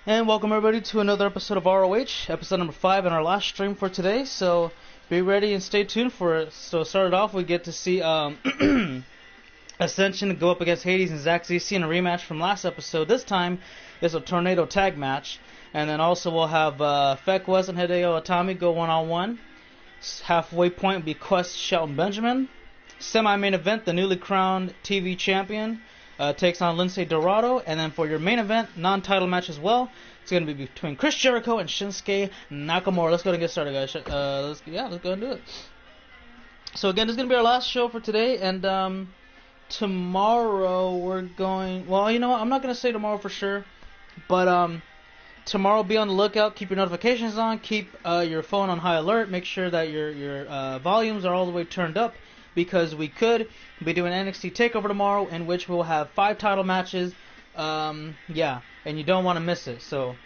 And welcome everybody to another episode of ROH, episode number 5 and our last stream for today. So be ready and stay tuned for it. So started off, we get to see Ascension go up against Hades and Zack ZC in a rematch from last episode. This time it's a tornado tag match. And then also we'll have Fek West and Hideo Itami go one-on-one. Halfway point will be Quest Shelton Benjamin. Semi-main event, the newly crowned TV champion takes on Lince Dorado. And then for your main event, non-title match as well, it's going to be between Chris Jericho and Shinsuke Nakamura. Let's go and get started, guys. Let's go and do it. So again, this is going to be our last show for today. And tomorrow we're going... Well, you know what? I'm not going to say tomorrow for sure. But tomorrow, be on the lookout. Keep your notifications on. Keep your phone on high alert. Make sure that your volumes are all the way turned up, because we could be doing NXT TakeOver tomorrow, in which we'll have 5 title matches. And you don't want to miss it. So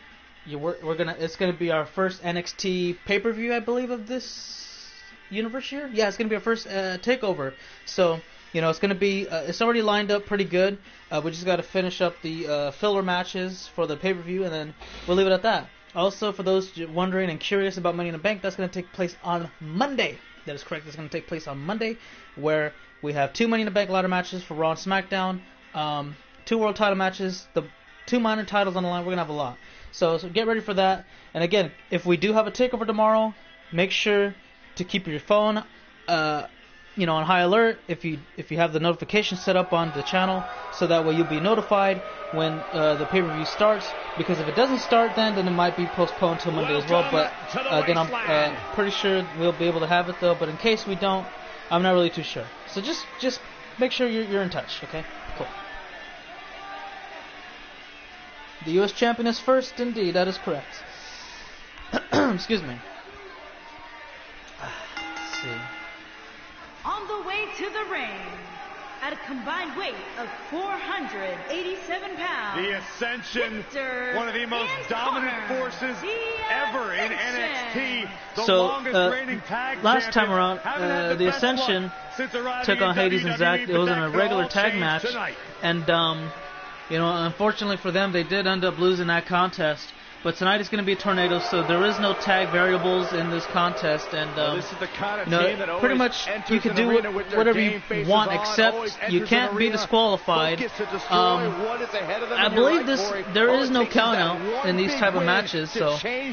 it's gonna be our first NXT pay-per-view, I believe, of this universe year. Yeah, it's gonna be our first TakeOver. So it's gonna be it's already lined up pretty good. We just got to finish up the filler matches for the pay-per-view, and then we'll leave it at that. Also, for those wondering and curious about Money in the Bank, that's going to take place on Monday. That is correct. It's going to take place on Monday, where we have 2 Money in the Bank ladder matches for Raw and SmackDown, 2 world title matches, the 2 minor titles on the line. We're going to have a lot. So get ready for that. And again, if we do have a takeover tomorrow, make sure to keep your phone on high alert if you have the notification set up on the channel, so that way you'll be notified when the pay-per-view starts. Because if it doesn't start then it might be postponed till Monday as well. But again, I'm pretty sure we'll be able to have it though. But in case we don't, I'm not really too sure. So just make sure you're in touch. Okay, cool. The U.S. champion is first, indeed. That is correct. Excuse me. Let's see. On the way to the ring, at a combined weight of 487 pounds, the Ascension, Victor one of the most dominant forces ever in NXT. The so, longest reigning tag last time around, the the Ascension took on Hades and Zack. It was in a regular tag match, tonight. And unfortunately for them, they did end up losing that contest. But tonight it's going to be a tornado, so there is no tag variables in this contest, and this is the kind of team that pretty much you can do whatever you want, except you can't be disqualified. I believe there is no count out in these type of matches, so they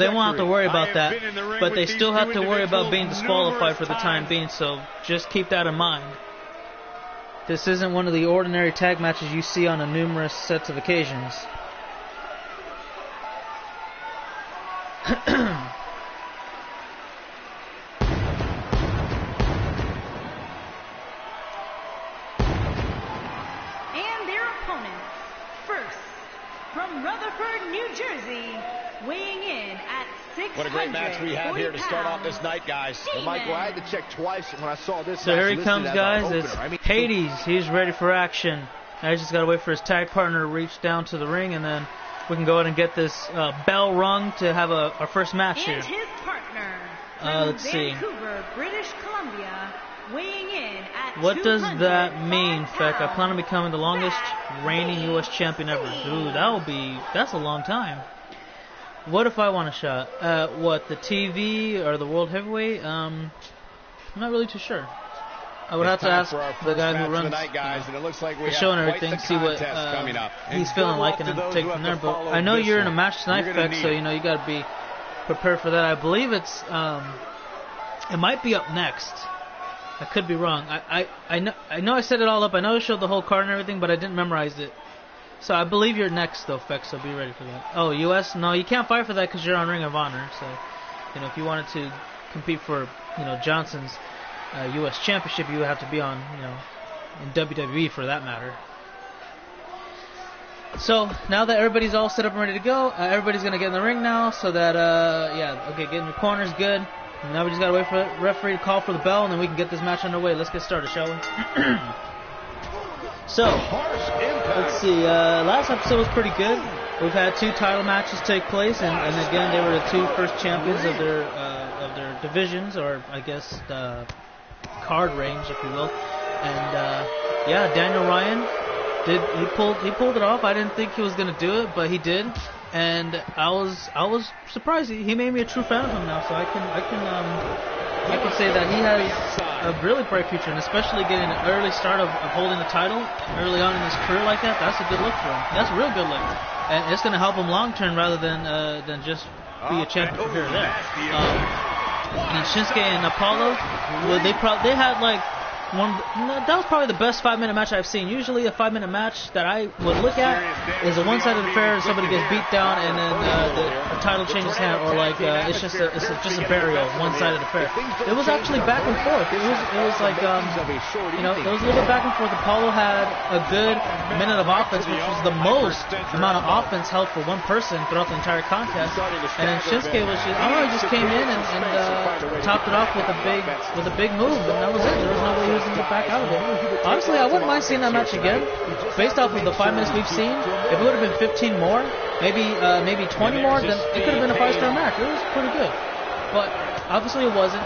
won't have to worry about that. But they still have to worry about being disqualified for the time being, so just keep that in mind. This isn't one of the ordinary tag matches you see on a numerous sets of occasions. And their opponents, first, from Rutherford, New Jersey, weighing in at 600. What a great match we have here to start off this night, guys. Demon. Michael, I had to check twice when I saw this. So here he comes, guys. It's Hades. He's ready for action. Now he's just got to wait for his tag partner to reach down to the ring, and then we can go ahead and get this bell rung to have our first match here. And his partner, from let's see. Vancouver, British Columbia, weighing in at What does that mean, Fek? I plan on becoming the longest reigning U.S. champion ever. Ooh, that's a long time. What if I want a shot? The TV or the World Heavyweight? I'm not really too sure. I would have to ask the guy who runs the show and everything, see what he's feeling like, and then take it from there. But I know you're in a match tonight, Fek, so you got to be prepared for that. I believe it might be up next. I could be wrong. I know I set it all up. I know I showed the whole card and everything, but I didn't memorize it. So I believe you're next, though, Fek, so be ready for that. Oh, U.S.? No, you can't fight for that because you're on Ring of Honor. So, if you wanted to compete for, Johnson's U.S. Championship, you would have to be on, in WWE for that matter. So, now that everybody's all set up and ready to go, everybody's going to get in the ring now, so that, get in your corners, good. Now we just got to wait for the referee to call for the bell, and then we can get this match underway. Let's get started, shall we? So, let's see, last episode was pretty good. We've had 2 title matches take place, and again, they were the 2 first champions of their divisions, or I guess card range, if you will. And Daniel Ryan He pulled it off. I didn't think he was going to do it, but he did. and I was surprised. He made me a true fan of him now, so I can say that he has a really bright future, and especially getting an early start of holding the title early on in his career like that. That's a good look for him. That's a real good look, and it's going to help him long term rather than just be a champion from here or there. And Shinsuke and Apollo, well, they had like that was probably the best 5-minute match I've seen. Usually a 5-minute match that I would look at is a one-sided affair, somebody gets beat down and then the title changes hand, or like it's just a burial, one-sided affair. It was actually back and forth. It was like it was a little bit back and forth. Apollo had a good minute of offense, which was the most amount of offense held for one person throughout the entire contest. And then Shinsuke was just came in and topped it off with a big move, and that was it. There was no way he was going to get back out of it. Honestly, I wouldn't mind seeing that match again. Based off of the 5 minutes we've seen, if it would have been 15 more, maybe 20 more, then it could have been a 5-star match. It was pretty good. But obviously it wasn't.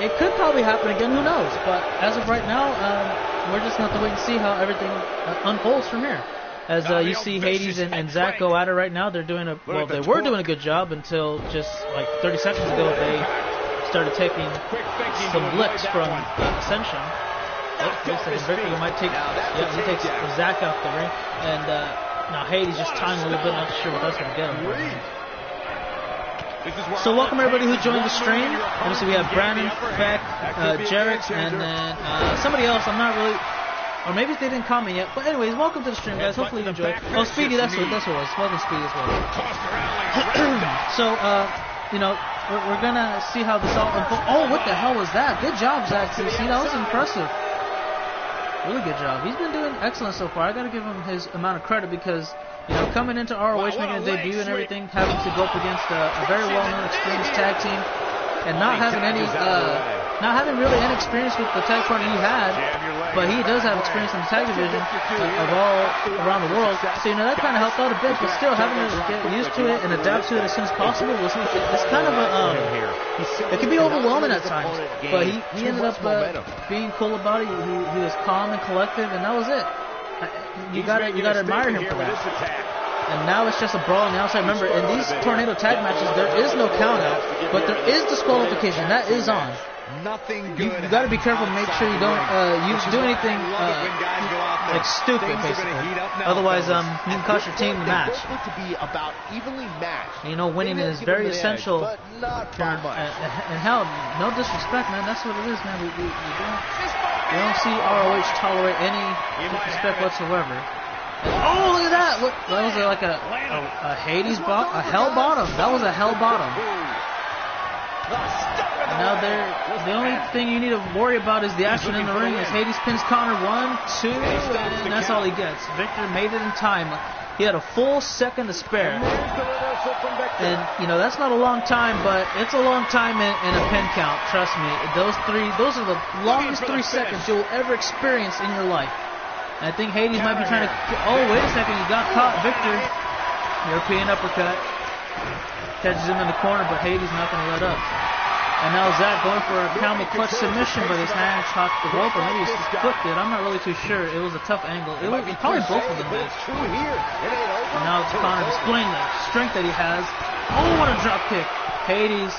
It could probably happen again, who knows? But as of right now, we're just going to have to wait and see how everything unfolds from here. As you see Hades and Zack go at it right now, they were doing a good job until just like 30 seconds ago they started taking some licks from Ascension. Victor might take, he takes Zack out the ring, and now Hades just tying a little bit, not sure what that's going to get him. So welcome everybody who joined the stream. Obviously we have Brandon, Beck, Jarek, and then somebody else. I'm not really, or maybe they didn't comment yet. But anyways, welcome to the stream, guys. Hopefully you enjoy. Oh, Speedy, that's what it was. Welcome, Speedy, as well. So we're gonna see how this all unfolds. Oh, what the hell was that? Good job, Zack CC. That was impressive. Really good job. He's been doing excellent so far. I gotta give him his amount of credit because, coming into ROH, making a debut and everything, having to go up against a very well-known, experienced tag team, and not having really any experience with the tag partner he had, but he does have experience in the tag division of all around the world. So that kind of helped out a bit, but still having to get used to it and adapt to it as soon as possible it's kind of it can be overwhelming at times. But he ended up being cool about it. He was calm and collective, and that was it. You gotta admire him for that. And now it's just a brawl on the outside. Remember, in these tornado tag matches, there is no count out, but there is disqualification. That is on. You got to be careful to make sure you don't do anything like stupid, basically. Otherwise, you can cost your team the match. Winning is very essential. And hell, no disrespect, man. That's what it is, man. We don't see ROH tolerate any disrespect whatsoever. Oh, look at that! That was like a Hades bottom, a hell bottom. That was a hell bottom. And now the only thing you need to worry about is the action in the ring. As Hades pins Connor 1, 2, and that's all he gets. Victor made it in time. He had a full second to spare. And that's not a long time, but it's a long time in a pin count. Trust me. Those are the longest 3 seconds you'll ever experience in your life. I think Hades might be trying to... Oh, wait a second. He got caught. Victor. European uppercut. Catches him in the corner, but Hades not going to let up. And now Zack going for a camel clutch submission, but his hand caught the rope, or maybe his foot did. I'm not really too sure. It was a tough angle. It was probably both of them did. And now it's Connor displaying the strength that he has. Oh, what a drop kick. Hades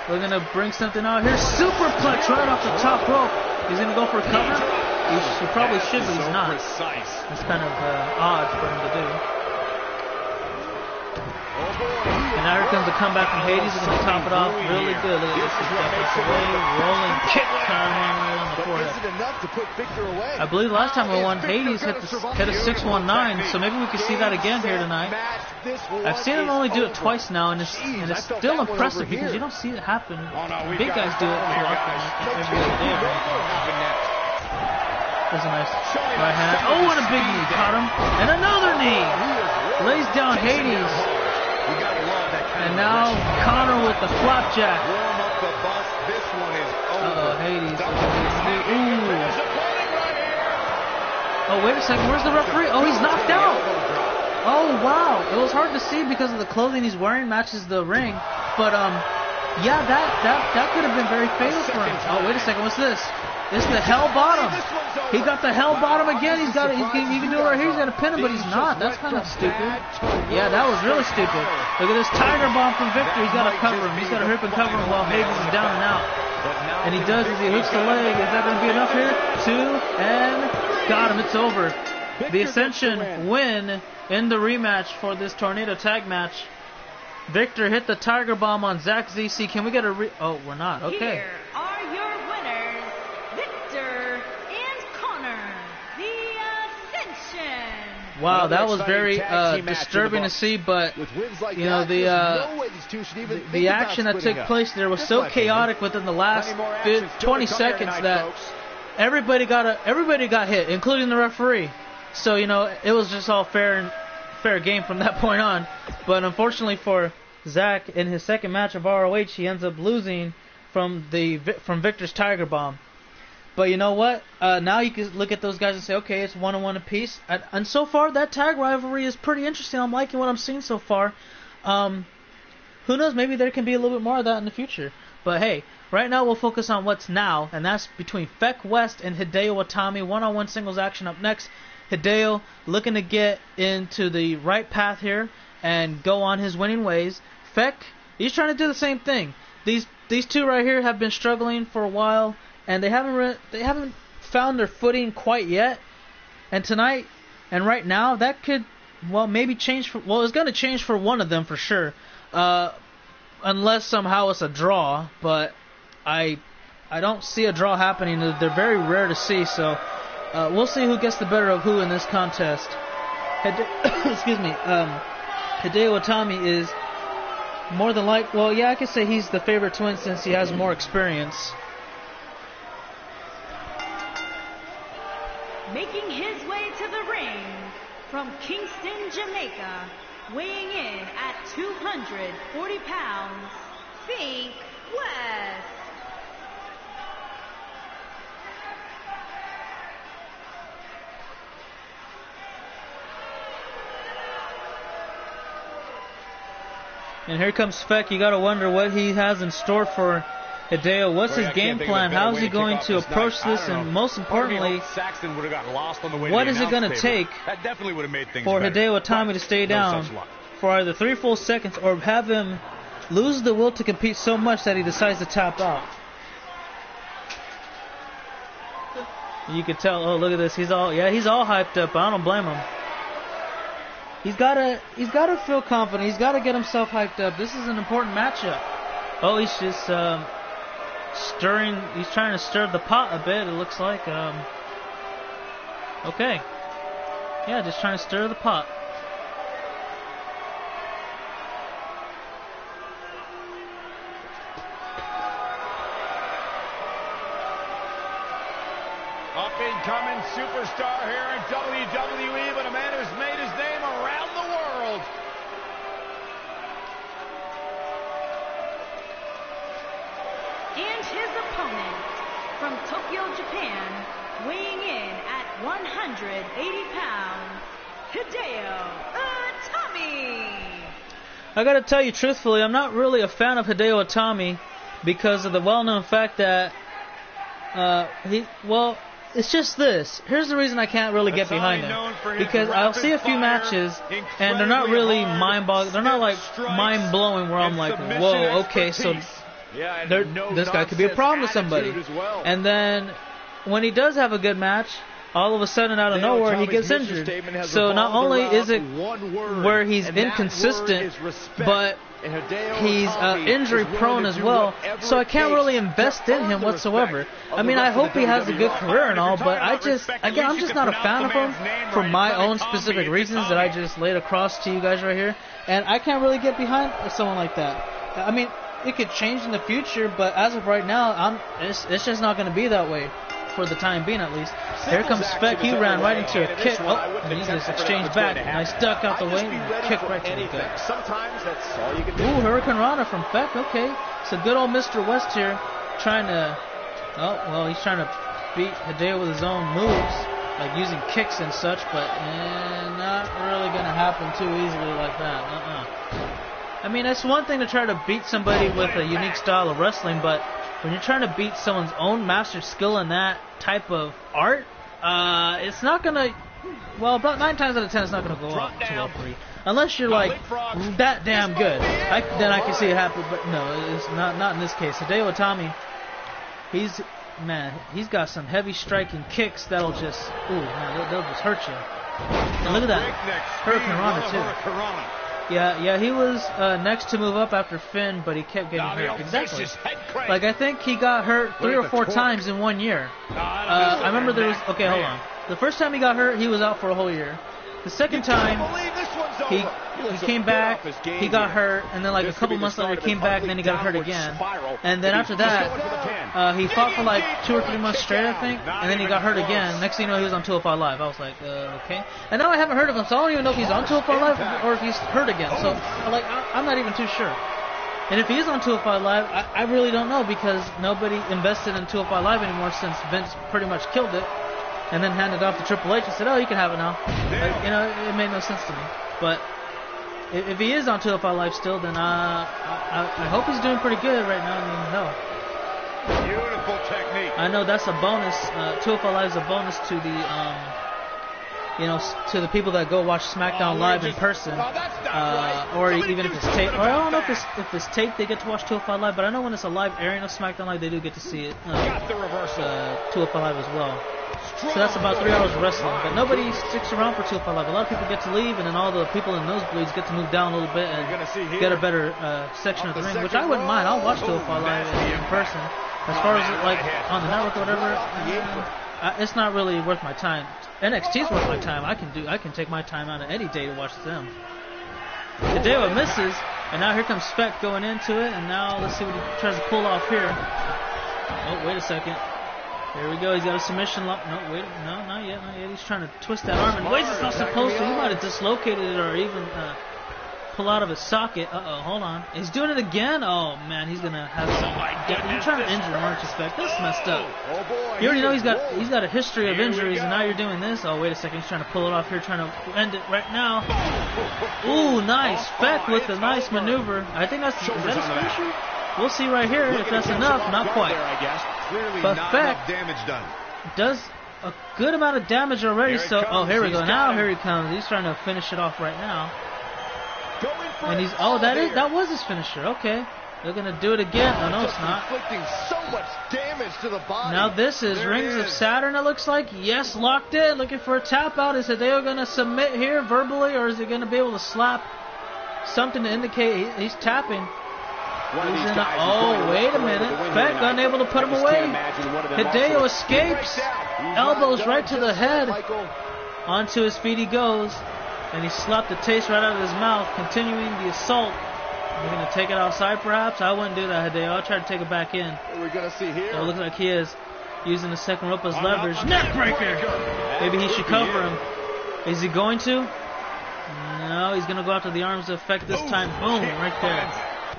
looking to bring something out here. Superplex right off the top rope. He's going to go for a cover. He probably should, but he's not. It's kind of odd for him to do. And now here comes the comeback from Hades. He's going to top it off really good. Look at this. Rolling kick on the forehead. I believe the last time we won, Hades hit a 619, so maybe we could see that again here tonight. I've seen him only do it twice now, and it's still impressive because you don't see it happen. Big guys do it too often, every other day. There's a nice right hand. Oh, and a big knee. Caught him. And another knee. Lays down Hades. And now Connor with the flapjack. Uh-oh, Hades. Ooh. Oh, wait a second. Where's the referee? Oh, he's knocked out. Oh, wow. It was hard to see because of the clothing he's wearing matches the ring. But Yeah, that could have been very fatal for him. Oh, wait a second. What's this? It's the hell bottom. He got the hell bottom again. He can do it right here. He's got to pin him, but he's not. That's kind of stupid. Yeah, that was really stupid. Look at this Tiger Bomb from Victor. He's got to cover him. He's got to rip and cover him while Hayes is down and out. And he does as he hooks the leg. Is that going to be enough here? 2, and got him. It's over. The Ascension win in the rematch for this Tornado Tag match. Victor hit the Tiger Bomb on Zach ZC. Can we get a oh, we're not. Okay. Here are your winners, Victor and Connor, the Ascension. Wow, that was very disturbing to see, but you know, the action that took place there was so chaotic within the last 20 seconds that everybody got hit, including the referee. So, you know, it was just all fair game from that point on. But unfortunately for Zach, in his second match of ROH, he ends up losing from Victor's Tiger Bomb. But you know what? Now you can look at those guys and say, okay, it's 1-1 apiece. And so far, that tag rivalry is pretty interesting. I'm liking what I'm seeing so far. Who knows? Maybe there can be a little bit more of that in the future. But hey, right now we'll focus on what's now, and that's between Feck West and Hideo Itami. One-on-one singles action up next. Hideo looking to get into the right path here and go on his winning ways. Feck, he's trying to do the same thing. These two right here have been struggling for a while, and they haven't found their footing quite yet. And tonight and right now, that could maybe change. It's going to change for one of them for sure, unless somehow it's a draw. But I don't see a draw happening. They're very rare to see. So. We'll see who gets the better of who in this contest. Excuse me. Hideo Itami is more than I could say he's the favorite to win since he has more experience. Making his way to the ring from Kingston, Jamaica, weighing in at 240 pounds, Feck West. And here comes Feck. You got to wonder what he has in store for Hideo. What's his game plan? How is he going to approach this? And most importantly, what is it going to take for Hideo Itami to stay down for either 3 full seconds or have him lose the will to compete so much that he decides to tap out? You can tell. Oh, look at this. He's all hyped up. I don't blame him. He's gotta feel confident. He's gotta get himself hyped up. This is an important matchup. Oh, he's just stirring. He's trying to stir the pot a bit. It looks like. Okay. Yeah, just trying to stir the pot. Up-and-coming superstar here in WWE, but a man who's made his name around the world. And his opponent from Tokyo, Japan, weighing in at 180 pounds, Hideo Itami. I gotta tell you truthfully, I'm not really a fan of Hideo Itami because of the well-known fact that it's just this. Here's the reason I can't really get behind him. Because I'll see a few matches, and they're not really mind-boggling. They're not like mind-blowing where I'm like, whoa, okay, so this guy could be a problem with somebody. And then when he does have a good match, all of a sudden out of nowhere he gets injured. So not only is it where he's inconsistent, but he's injury prone as well, so I can't really invest in him whatsoever. I mean, I hope he has a good career and all, but I'm just not a fan of him for my own specific reasons that I just laid across to you guys right here, and I can't really get behind someone like that. I mean, it could change in the future, but as of right now, it's just not going to be that way. For the time being, at least. Here comes Feck. He ran right into a kick. Oh, and he just exchanged back. Nice duck out the way and kick right to the gut. Sometimes that's all you can do. Ooh, Hurricane Rana from Feck. Okay. So good old Mr. West here trying to... Oh, well, he's trying to beat Hideo with his own moves, like using kicks and such, but not really going to happen too easily like that. I mean, it's one thing to try to beat somebody with a unique style of wrestling, but when you're trying to beat someone's own mastered skill in that type of art, it's not going to, well, about 9 times out of 10, it's not going to go out too well for you. Unless you're like that damn good. Then I can see it happen, but no, it's not in this case. Hideo Itami, he's got some heavy striking kicks that'll just, they'll just hurt you. And look at that, Hurricane Rana too. Yeah, he was next to move up after Finn, but he kept getting hurt. Exactly. Like, I think he got hurt 3 or 4 times in 1 year. I remember there was, okay, hold on. The first time he got hurt, he was out for a whole year. The second time, he came back, he got hurt, and then like a couple months later he came back, and then he got hurt again. And then after that, he fought for like 2 or 3 months straight, I think, and then he got hurt again. Next thing you know, he was on 205 Live. I was like, okay. And now I haven't heard of him, so I don't even know if he's on 205 Live or if he's hurt again. So, like, I'm not even too sure. And if he is on 205 Live, I really don't know, because nobody invested in 205 Live anymore since Vince pretty much killed it. And then handed off to Triple H and said, "Oh, you can have it now." Like, you know, it made no sense to me. But if he is on 205 Live still, then I hope he's doing pretty good right now. I mean, hell. Beautiful technique. I know that's a bonus. 205 Live is a bonus to the to the people that go watch SmackDown Live in person, or even if it's taped. Or I don't know if it's taped, they get to watch 205 Live. But I know when it's a live airing of SmackDown Live, they do get to see it. Got the reversal. 205 Live as well. So that's about 3 hours of wrestling. But nobody sticks around for 205 Live. A lot of people get to leave, and then all the people in nosebleeds get to move down a little bit and get a better section of the ring, which I wouldn't mind. I'll watch 205 Live in person. As far as like on the network or whatever, it's not really worth my time. NXT's worth my time. I can take my time out of any day to watch them. Hideo misses, and now here comes Speck going into it, and now let's see what he tries to pull off here. Oh, wait a second. There we go. He's got a submission lock. No, wait. No, not yet. Not yet. He's trying to twist that arm in ways it's not supposed to. He might have dislocated it or even pull out of his socket. Uh-oh, hold on. He's doing it again? Oh, man, he's going to have some... You're trying to injure him, aren't you, Speck? That's messed up. Oh, boy. You already know he's got a history of injuries, and now you're doing this? Oh, wait a second. He's trying to pull it off here, trying to end it right now. Ooh, nice. Speck with a nice maneuver. I think that's... Is that his finisher? We'll see right here if that's enough. Not quite. But Speck does a good amount of damage already. So, oh, here we go. Now here he comes. He's trying to finish it off right now. And he's that was his finisher. Okay, they're gonna do it again. Oh no, it's not. Inflicting so much damage to the body. Now this is Rings of Saturn. It looks like yes, locked in, looking for a tap out. Is Hideo gonna submit here verbally, or is he gonna be able to slap something to indicate he's tapping? Oh, wait a minute. Speck unable to put him away. Hideo escapes. Elbows right to the head. Onto his feet he goes. And he slapped the taste right out of his mouth, continuing the assault. We're going to take it outside, perhaps? I wouldn't do that, Hideo. I'll try to take it back in. What are we going to see here? Oh, it looks like he is using the second rope as leverage. Neckbreaker! Maybe he should cover him. Is he going to? No, he's going to go after the arms effect this time. Boom, right there.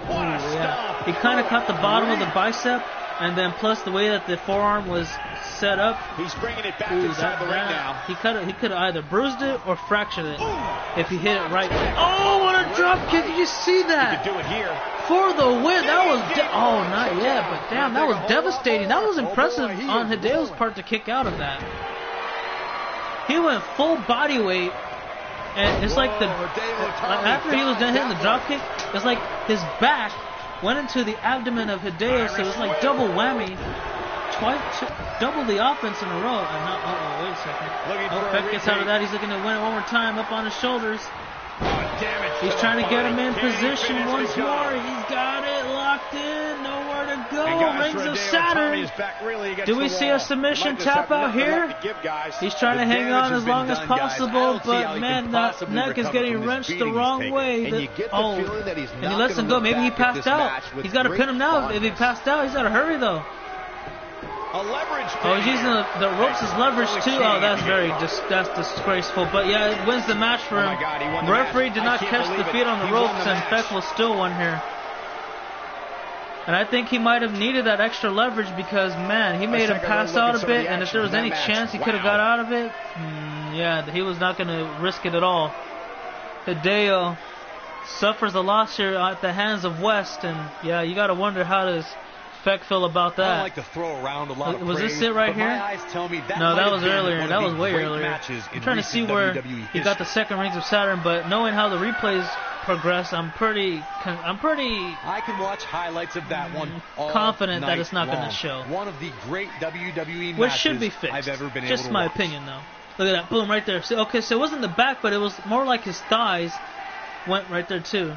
Ooh, yeah. He kind of caught the bottom of the bicep, and then plus the way that the forearm was set up. He's bringing it back inside the ring now. He could have either bruised it or fractured it if he hit it right. Oh, what a drop kick! Did you see that? He could do it here. For the win. That was oh, not yet, but damn, that was devastating. That was impressive on Hideo's part to kick out of that. He went full body weight. And it's like after he was done hitting the drop kick, it's like his back went into the abdomen of Hideo, so it's like double whammy, double the offense in a row. Wait a second. Speck gets out of that. He's looking to win it one more time, up on his shoulders. He's trying to get him in position once more. He's got it locked in. Nowhere to go. Rings of Saturn. Do we see a submission tap out here? He's trying to hang on as long as possible, but man, that neck is getting wrenched the wrong way. And he lets him go. Maybe he passed out. He's got to pin him now. If he passed out, he's got to hurry though. Oh, he's using the ropes as leverage too. Oh, that's disgraceful. But yeah, it wins the match for him. The referee did not catch the feet on the ropes, and Speck will still win here. And I think he might have needed that extra leverage because, man, he made him pass out a bit, and if there was any chance he could have got out of it, yeah, he was not going to risk it at all. Hideo suffers a loss here at the hands of West, and yeah, you got to wonder how does Feck feel about that. I don't like to throw around a lot of Was praise, this it right but here? my eyes tell me that No, that might was have been earlier. one That of was the way great earlier. matches in I'm trying to see recent where WWE he got the second Rings of Saturn, but knowing how the replays progress, I'm pretty I can watch highlights of that one all confident that night it's not going to long. show. One of the great WWE Which matches should be fixed. I've ever been Just able to my watch. opinion, though. Look at that, boom, right there. So, okay, so it wasn't the back, but it was more like his thighs went right there too.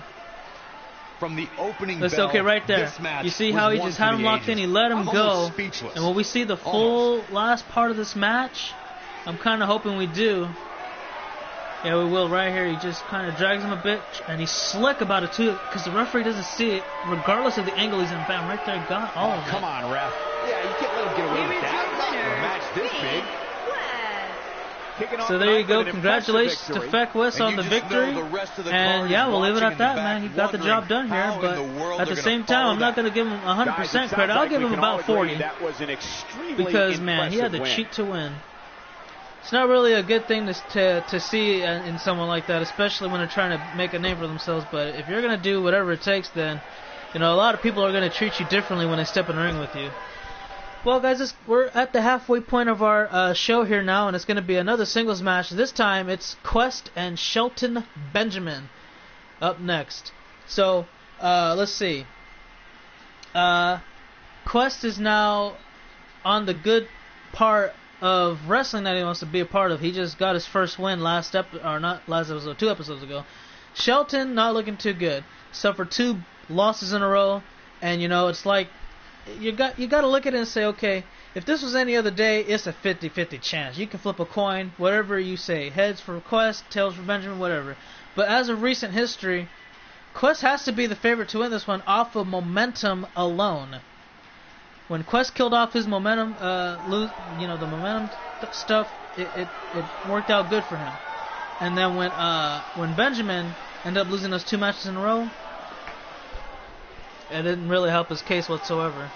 From the opening That's bell, okay, right there. this match You see was how he one just for had the him locked in, ages. he let him I'm go. almost speechless. And when we see the full last part of this match, I'm kind of hoping we do. Yeah, we will right here. He just kind of drags him a bit, and he's slick about it too, because the referee doesn't see it, regardless of the angle he's in. Bam, right there, got all of it. Come on, ref. Yeah, you can't let him get away Here with is that. your Not in a winner, match this Fink big. West. Kicking off So the there you night go. with an Congratulations impressive to victory. Feck West And on you the just know victory. the rest of the And card yeah, is we'll leave it watching at in the that, back, man. He got the wondering job done here, how in but the world at the they're same gonna time, I'm not follow going to give him 100% credit. I'll give him about 40 That was an extremely because, man, he had to impressive win. cheat to win. It's not really a good thing to see in someone like that, especially when they're trying to make a name for themselves. But if you're going to do whatever it takes, then a lot of people are going to treat you differently when they step in the ring with you. Well, guys, we're at the halfway point of our show here now, and it's going to be another singles match. This time, it's Quest and Shelton Benjamin up next. So, let's see. Quest is now on the good part of wrestling that he wants to be a part of. He just got his first win two episodes ago. Shelton not looking too good. Suffered 2 losses in a row, and it's like you got to look at it and say, okay, if this was any other day, it's a 50-50 chance. You can flip a coin, whatever you say, heads for Quest, tails for Benjamin, whatever. But as of recent history, Quest has to be the favorite to win this one off of momentum alone. When Quest killed off his momentum, the momentum stuff, it worked out good for him. And then when Benjamin ended up losing those 2 matches in a row, it didn't really help his case whatsoever.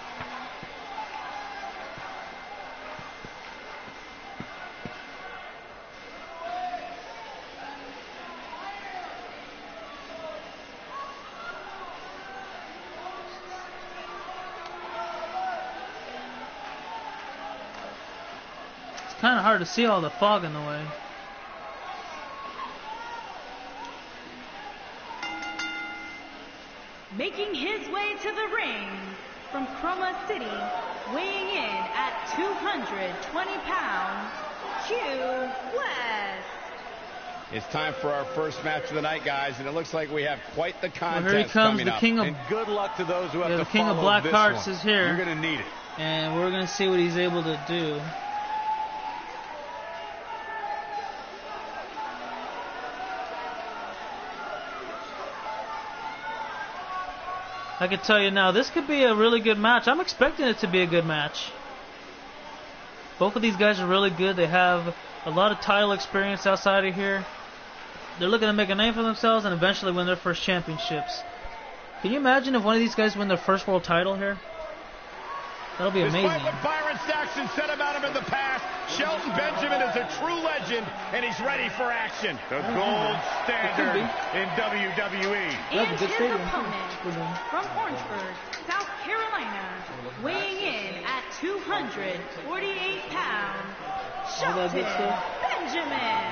It's kind of hard to see all the fog in the way. Making his way to the ring from Chroma City, weighing in at 220 pounds, Q West. It's time for our first match of the night, guys, and it looks like we have quite the contest Well, here he comes, coming the up. king of And good luck to those who have the to king of follow black this hearts one. is here. You're going to need it. And we're going to see what he's able to do. I can tell you now, this could be a really good match. I'm expecting it to be a good match. Both of these guys are really good. They have a lot of title experience outside of here. They're looking to make a name for themselves and eventually win their first championships. Can you imagine if one of these guys win their first world title here? That'll be amazing. Despite what Byron Saxton said about him in the past, Shelton Benjamin is a true legend, and he's ready for action. The gold standard in WWE. And his opponent from Orangeburg, South Carolina, weighing in at 248 pounds, Shelton Benjamin.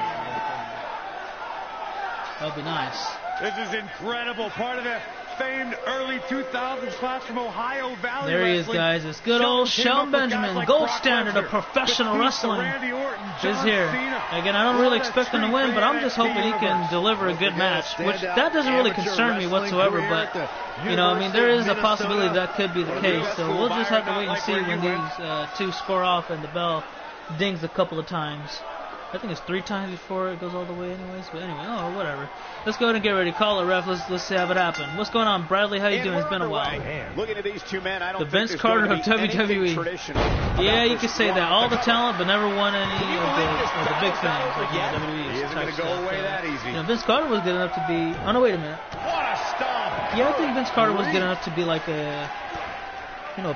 That'll be nice. This is incredible. Part of the famed early 2000s class from Ohio Valley There he is, Wrestling. guys. It's good old Shelton Benjamin, gold standard of professional wrestling, is here. Again, I don't really expect him to win, but I'm just hoping he can deliver a good match, which that doesn't really concern me whatsoever. But there is a possibility that could be the case. So we'll just have to wait and see when these 2 score off and the bell dings a couple of times. I think it's 3 times before it goes all the way anyways. But anyway, whatever. Let's go ahead and get ready. Call it, ref. Let's have it happen. What's going on, Bradley? How you doing? It's been a while. Looking at these 2 men, I don't The think Vince there's Carter going of to be anything WWE. traditional Yeah, about you could this say that. one. All the talent, but never won any Can you of believe this the big title things like again? WWE. He isn't going to go away that easy. Vince Carter was good enough to be. Oh no, wait a minute. What a stomp! Yeah, I think Vince Carter was good enough to be like a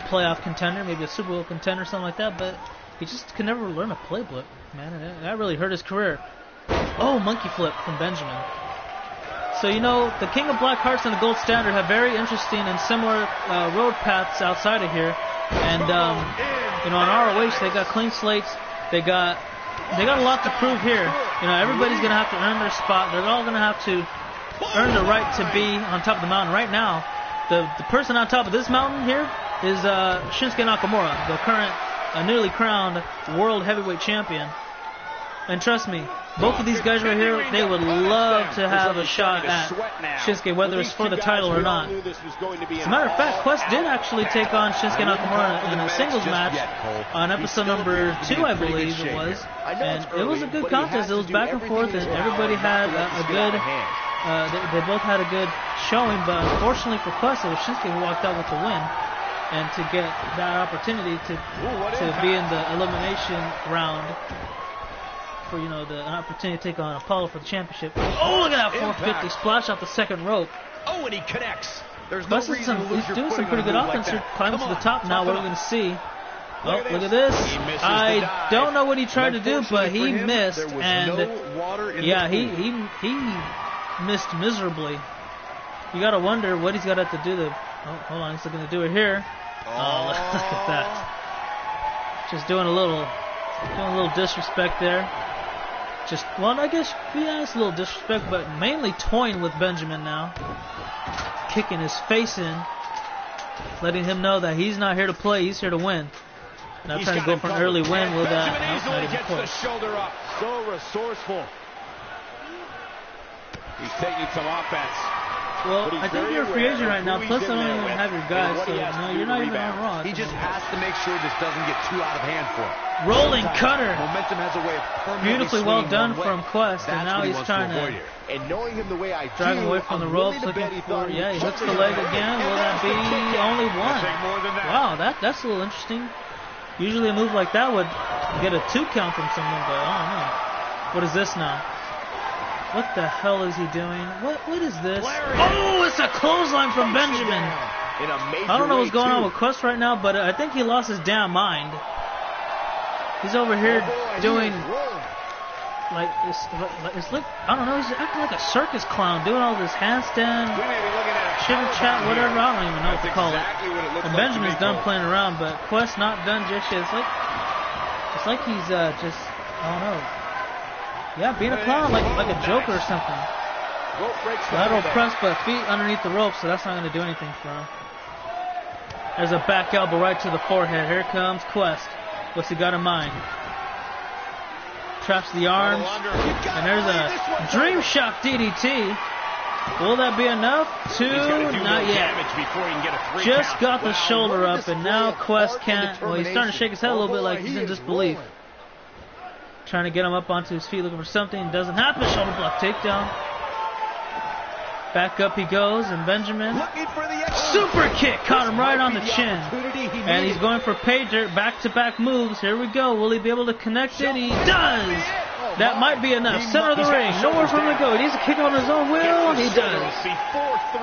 playoff contender, maybe a Super Bowl contender, something like that. But he just could never learn a playbook, man. And that really hurt his career. Oh, monkey flip from Benjamin. So, you know, the King of Black Hearts and the Gold Standard have very interesting and similar road paths outside of here. And, you know, on ROH, they got clean slates. They got a lot to prove here. You know, everybody's going to have to earn their spot. They're all going to have to earn the right to be on top of the mountain. Right now, the person on top of this mountain here is Shinsuke Nakamura, the current newly crowned World Heavyweight Champion. And trust me, both of these guys right here, they would love to have a shot at Shinsuke, whether it's for the title or not. As a matter of fact, Quest did actually take on Shinsuke Nakamura in a singles match on episode number 2, I believe it was. And it was a good contest. It was back and forth, and everybody had a good... they both had a good showing, but unfortunately for Quest, it was Shinsuke who walked out with the win. And to get that opportunity to be in the elimination round for, you know, the opportunity to take on Apollo for the championship. Oh, look at that 450 splash off the second rope. Oh, and he connects. There's Quest is doing some pretty good offense here, climbing to the top now. What are we going to see? Oh, look at this. I don't know what he tried to do, but he missed, and yeah, he missed miserably. You got to wonder what he's got to do to... Oh, hold on, he's looking to do it here. Oh, look at that. Just doing a little disrespect there. Just, well, I guess, yeah, it's a little disrespect, but mainly toying with Benjamin now. Kicking his face in. Letting him know that he's not here to play, he's here to win. Now trying to go for an early win with that. Easily gets the shoulder up. So resourceful. He's taking some offense. Well, I think you're a free agent right now, plus I don't even have your guys, so no, you're not even on Raw. He just has to make sure this doesn't get too out of hand for him. Rolling cutter. Momentum has a way of beautifully well done from Quest, and now he's trying to and knowing him the way I drive away from the ropes, looking for, yeah, he hooks the leg again. Will that be only one? Wow, that's a little interesting. Usually a move like that would get a 2 count from someone, but I don't know. What is this now? What the hell is he doing? What is this? Oh, it's a clothesline from Benjamin. I don't know what's going on with Quest right now, but I think he lost his damn mind. He's over here doing like it's like, I don't know, he's acting like a circus clown, doing all this handstand, chitter chat, whatever. I don't even know what to call it. And Benjamin's done playing around, but Quest not done just yet. It's like he's just, I don't know. Yeah, being a clown, like a joker or something. Lateral press, but feet underneath the rope, so that's not going to do anything for him. There's a back elbow right to the forehead. Here comes Quest. What's he got in mind? Traps the arms, and there's a Dream Shock DDT. Will that be enough? 2? Not yet. Just got the shoulder up, and now Quest can't. Well, he's starting to shake his head a little bit like he's in disbelief. Trying to get him up onto his feet, looking for something. Doesn't happen. Shoulder block takedown. Back up he goes, and Benjamin. Super kick caught him right on the chin. And he's going for pay dirt. Back-to-back moves. Here we go. Will he be able to connect it? He does. That might be enough. Center of the ring. Nowhere for him to go. He needs to kick on his own will. He does.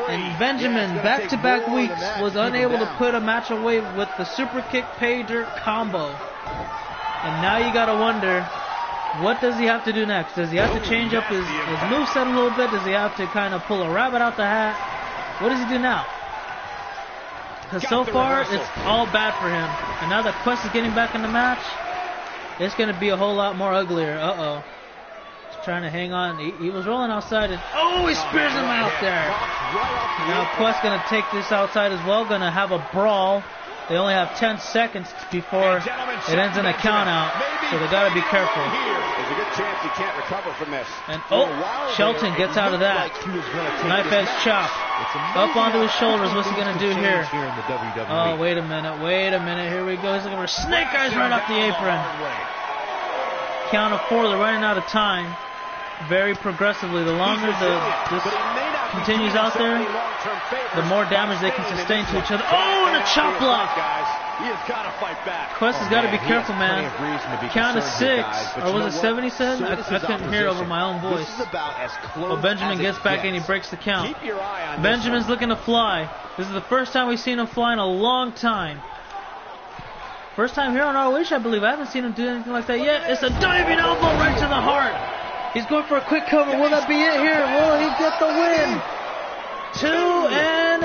And Benjamin, back-to-back weeks, was unable to put a match away with the super kick pay dirt combo. And now you gotta wonder, what does he have to do next? Does he have to change up his moveset a little bit? Does he have to kind of pull a rabbit out the hat? What does he do now? Because so far, it's all bad for him. And now that Quest is getting back in the match, it's going to be a whole lot more uglier. Uh-oh. He's trying to hang on. He was rolling outside, and oh, he spears him out there. Now Quest going to take this outside as well. Going to have a brawl. They only have 10 seconds before it ends in a count out, so they got to be careful. There's a good chance he can't recover from this. And Shelton gets out of that. Knife edge chop. Up onto his shoulders. What's he going to do here? Oh, wait a minute. Here we go. He's looking for snake eyes right off the apron. Count of 4. They're running out of time. Very progressively. The longer this continues out there, the more damage they can sustain to each other. Oh, and a chop block! Quest has got to be careful, man. Count of 6, or was it 7 he said? I couldn't hear over my own voice. Well, Benjamin gets back and he breaks the count. Benjamin's looking to fly. This is the first time we've seen him fly in a long time. First time here on ROH, I believe. I haven't seen him do anything like that yet. It's a diving elbow right to the heart. He's going for a quick cover. Will that be it here? Will he get the win? 2, and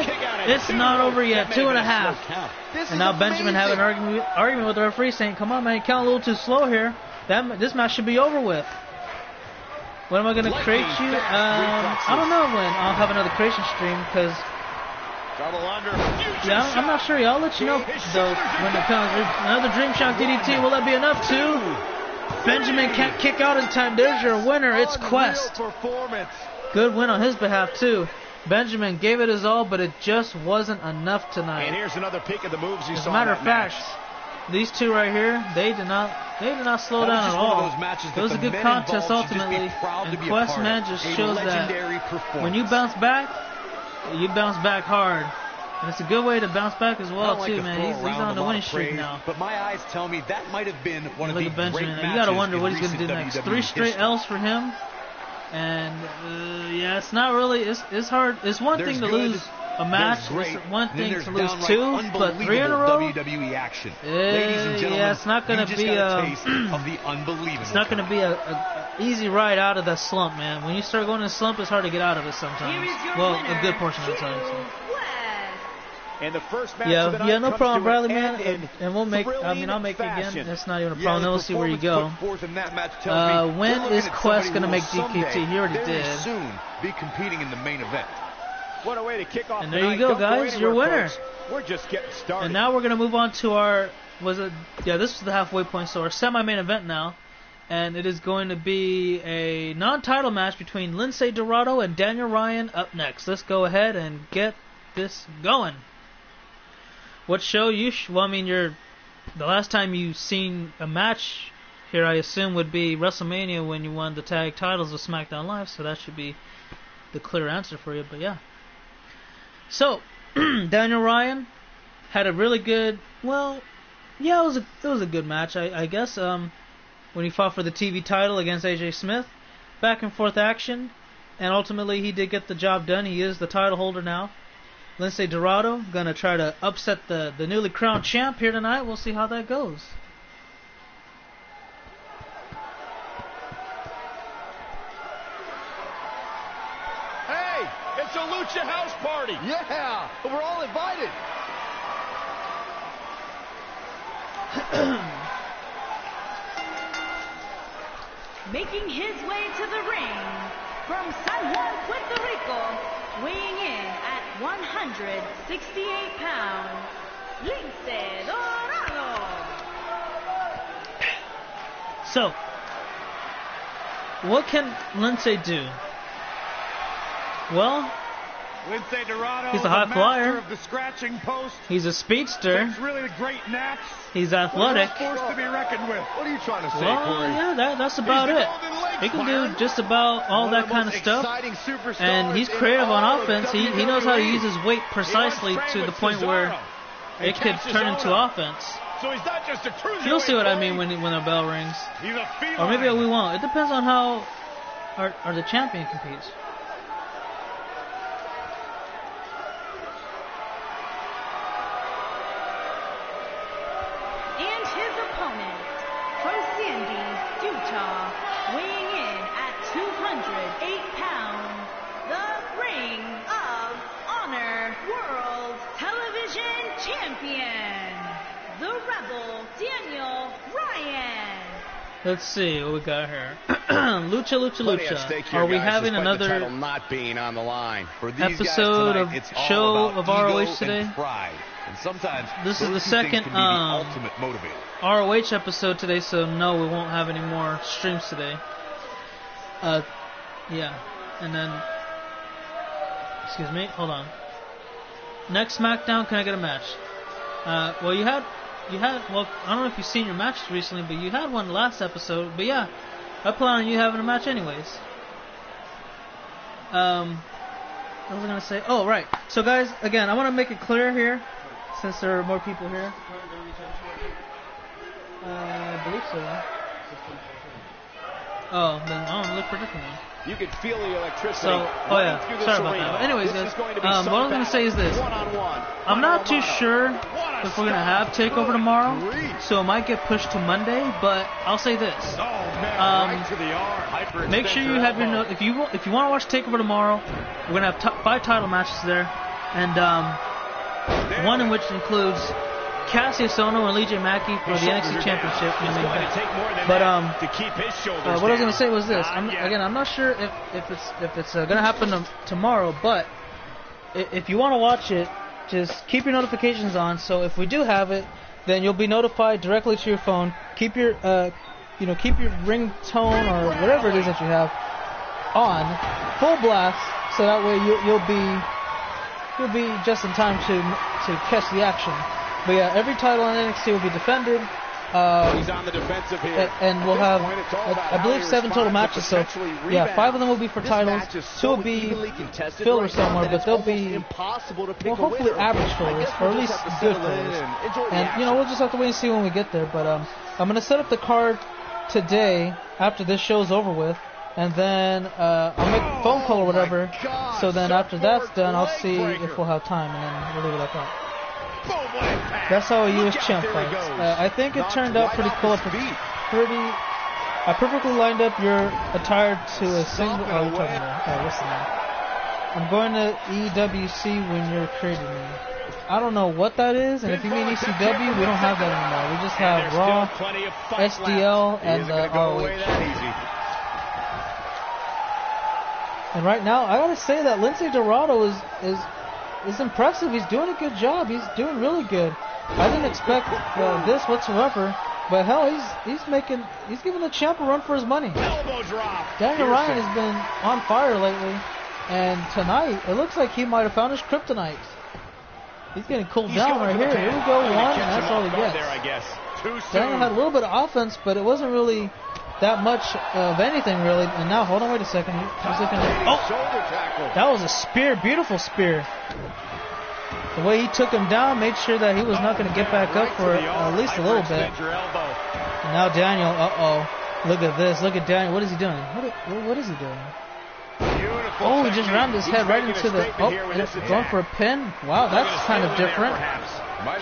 it's not over yet. 2.5. And now Benjamin having an argument with the referee saying, come on, man, you count a little too slow here. This match should be over with. When am I going to create you? I don't know when I'll have another creation stream, because I'm not sure. I'll let you know, though, when it comes. Another Dream Shock DDT. Will that be enough, too? Benjamin can't kick out in time. There's your winner. It's Quest. Good win on his behalf, too. Benjamin gave it his all, but it just wasn't enough tonight. And here's another peek at the moves you saw. As a matter of fact, these two right here, they did not slow down at all. It was a good contest ultimately, and Quest, man, just shows that when you bounce back hard. And it's a good way to bounce back as well, too, man. He's on the winning streak now. But my eyes tell me that might have been one of the great matches. You got to wonder what he's going to do next. 3 straight L's for him. And, yeah, it's not really, it's hard. It's one thing to lose a match. It's one thing to lose 2, but 3 in a row? WWE action. Yeah, it's not going to be it's not going to be a easy ride out of that slump, man. When you start going in a slump, it's hard to get out of it sometimes. Well, a good portion of the time. So. And the first match yeah, no problem, Bradley, man. And we'll make. I'll make it again. It's not even a problem. Then we'll see where you go. When is Quest gonna make DQT? He already did. Soon be competing in the main event. What a way to kick off. And there you go, guys. Your winner. We're just getting started. And now we're gonna move on to our. This was the halfway point. So our semi-main event now, and it is going to be a non-title match between Lince Dorado and Daniel Ryan up next. Let's go ahead and get this going. What show you? The last time you seen a match here, I assume, would be WrestleMania when you won the tag titles of SmackDown Live. So that should be the clear answer for you. But yeah. So Daniel Ryan had a really good. Well, yeah, it was a good match, I guess. When he fought for the TV title against AJ Smith, back and forth action, and ultimately he did get the job done. He is the title holder now. Lince Dorado gonna try to upset the newly crowned champ here tonight. We'll see how that goes. Hey, it's a Lucha House Party. Yeah, we're all invited. Making his way to the ring from San Juan, Puerto Rico, weighing in at 168 pounds, Lince Dorado. So, what can Lince do? Well, Lince Dorado, he's a high flyer. Of the scratching post. He's a speedster. Takes really great naps. He's athletic. Force to be reckoned with. What are you trying to say, Well, Corey? yeah, that's about it. He can do just about all that kind of stuff. And he's creative on offense. He knows how to use his weight precisely to the point where it could turn into offense. So he's not just a cruiserweight. You'll see what I mean when the bell rings. He's a feline. Or maybe we won't. It depends on how the champion competes. And his opponent, from Sandy, Utah, weighing in at 208 pounds, the Ring of Honor World Television Champion, the Rebel Daniel Ryan. Let's see what we got here. Lucha. Are we having another not being on the line For these episode guys of tonight, it's show all about of ROH ego today? And pride. And sometimes This is the those two things second can be the ultimate motivator. ROH episode today, so no, we won't have any more streams today. Yeah, and then, excuse me, hold on. Next SmackDown, can I get a match? Well, you had, well, I don't know if you've seen your matches recently, but you had one last episode. But yeah, I plan on you having a match anyways. What was I gonna say? Oh, right. So guys, again, I want to make it clear here, since there are more people here. I believe so. Oh, then I don't look for a different one. You could feel the electricity. So, sorry about that. But anyways, guys, what I was going to say is this. I'm not too sure if we're going to have TakeOver tomorrow, so it might get pushed to Monday, but I'll say this. Make sure you have your if you want to watch TakeOver tomorrow, we're going to have 5 title matches there, and one in which includes Cassius Ohno and Lee J. Mackey for the NXT Championship. But what I was going to say was this. I'm not sure if it's going to happen tomorrow, but if you want to watch it, just keep your notifications on. So if we do have it, then you'll be notified directly to your phone. Keep your keep your ringtone or whatever it is that you have on full blast, so that way you'll be just in time to catch the action. But yeah, every title in NXT will be defended. He's on the defensive here. And we'll have, I believe, 7 total matches. So yeah, 5 of them will be for titles. 2 will be filler somewhere, but they'll be hopefully average fillers, or at least good fillers. And we'll just have to wait and see when we get there. But I'm gonna set up the card today after this show's over with, and then I'll make a phone call or whatever. So then after that's done, I'll see if we'll have time, and then we'll leave it at that. That's how a U.S. champ fights. I think it turned out pretty cool. I perfectly lined up your attire to a single. Oh, you're talking about. What's the name? I'm going to EWC when you're creating me. I don't know what that is, and if you mean ECW, we don't have that anymore. We just have Raw, SDL, and ROH. And right now, I gotta say that Lince Dorado is impressive. He's doing a good job. He's doing really good. I didn't expect this whatsoever, but hell, he's giving the champ a run for his money. Daniel Ryan has been on fire lately, and tonight it looks like he might have found his kryptonite. He's getting cooled down right here. Here we go, 1, and that's all he gets. Daniel had a little bit of offense, but it wasn't really that much of anything, really. And now, hold on, wait a second. He's looking at, that was a spear, beautiful spear. The way he took him down made sure that he was not going to get back up for at least a little bit. And now Daniel, look at this. Look at Daniel. What is he doing? What is he doing? Oh, he just rammed his head right into the... Oh, going for a pin? Wow, that's kind of different.